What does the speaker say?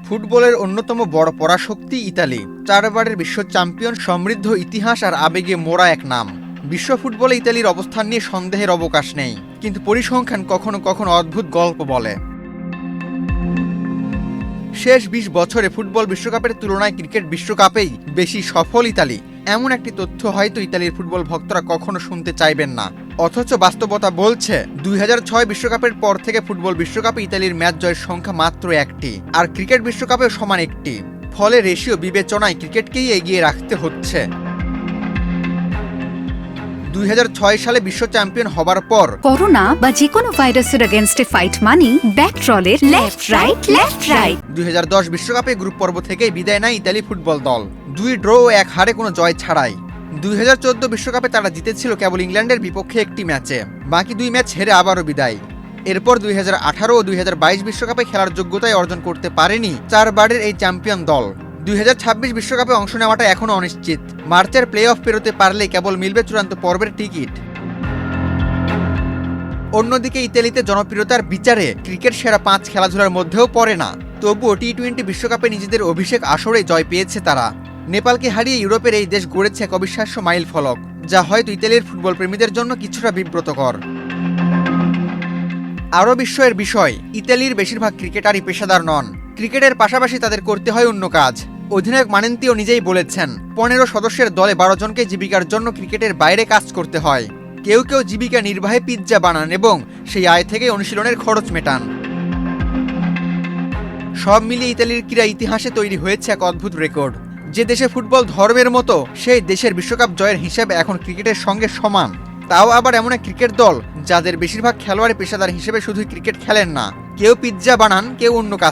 ফুটবলের অন্যতম বড় পরাশক্তি ইতালি, 4 বারের বিশ্ব চ্যাম্পিয়ন, সমৃদ্ধ ইতিহাস আর আবেগে মোড়া এক নাম। বিশ্ব ফুটবলে ইতালির অবস্থান নিয়ে সন্দেহের অবকাশ নেই, কিন্তু পরিসংখ্যান কখনো কখনো অদ্ভুত গল্প বলে। শেষ 20 বছরে ফুটবল বিশ্বকাপের তুলনায় ক্রিকেট বিশ্বকাপেই বেশি সফল ইতালি, এমন একটি তথ্য হয়তো ইতালির ফুটবল ভক্তরা কখনো শুনতে চাইবেন না। অথচ বাস্তবতা বলছে 2006 বিশ্বকাপের পর থেকে ফুটবল বিশ্বকাপে ইতালির ম্যাচ জয়ের সংখ্যা মাত্র 1টি, আর ক্রিকেট বিশ্বকাপেও সমান 1টি। ফলে রেশিও বিবেচনায় ক্রিকেটকেই এগিয়ে রাখতে হচ্ছে। 2006 সালে বিশ্ব চ্যাম্পিয়ন হবার পর করোনা বা যে কোনো ভাইরাসের এগেইনস্টে ফাইট মানি ব্যাকট্রলের লেফট রাইট 2010 বিশ্বকাপে গ্রুপ পর্ব থেকেই বিদায় নেয় ইতালি ফুটবল দল, 2 ড্র ও 1 হারে কোনো জয় ছাড়াই। 2014 বিশ্বকাপে তারা জিতেছিল কেবল ইংল্যান্ডের বিপক্ষে একটি ম্যাচে, বাকি 2 ম্যাচ হেরে আবারও বিদায়। এরপর 2018 ও 2022 বিশ্বকাপে খেলার যোগ্যতাই অর্জন করতে পারেনি 4 বারের এই চ্যাম্পিয়ন দল। 2026 বিশ্বকাপে অংশ নেওয়াটা এখনও অনিশ্চিত। মার্চের প্লে অফ পেরোতে পারলে কেবল মিলবে চূড়ান্ত পর্বের টিকিট। অন্যদিকে ইতালিতে জনপ্রিয়তার বিচারে ক্রিকেট সেরা 5 খেলাধুলার মধ্যেও পড়ে না, তবুও টি-20 বিশ্বকাপে নিজেদের অভিষেক আসরে জয় পেয়েছে তারা। নেপালকে হারিয়ে ইউরোপের এই দেশ গড়েছে এক অবিশ্বাস্য মাইল ফলক, যা হয়তো ইতালির ফুটবল প্রেমীদের জন্য কিছুটা বিব্রতকর। আরও বিস্ময়ের বিষয়, ইতালির বেশিরভাগ ক্রিকেটারই পেশাদার নন। ক্রিকেটের পাশাপাশি তাদের করতে হয় অন্য কাজ। অধিনায়ক মানেন্তিও নিজেই বলেছেন, 15 সদস্যের দলে 12 জনকে জীবিকার জন্য ক্রিকেটের বাইরে কাজ করতে হয়। কেউ কেউ জীবিকা নির্বাহে পিৎজা বানান এবং সেই আয় থেকে অনুশীলনের খরচ মেটান। সব মিলিয়ে ইতালির ক্রীড়া ইতিহাসে তৈরি হয়েছে এক অদ্ভুত রেকর্ড। যে দেশে ফুটবল ধর্মের মতো, সেই দেশের বিশ্বকাপ জয়ের হিসেব এখন ক্রিকেটের সঙ্গে সমান। তাও আবার এমন এক ক্রিকেট দল যাদের বেশিরভাগ খেলোয়াড় পেশাদার হিসেবে শুধু ক্রিকেট খেলেন না, কেউ পিৎজা বানান, কেউ অন্য কাজ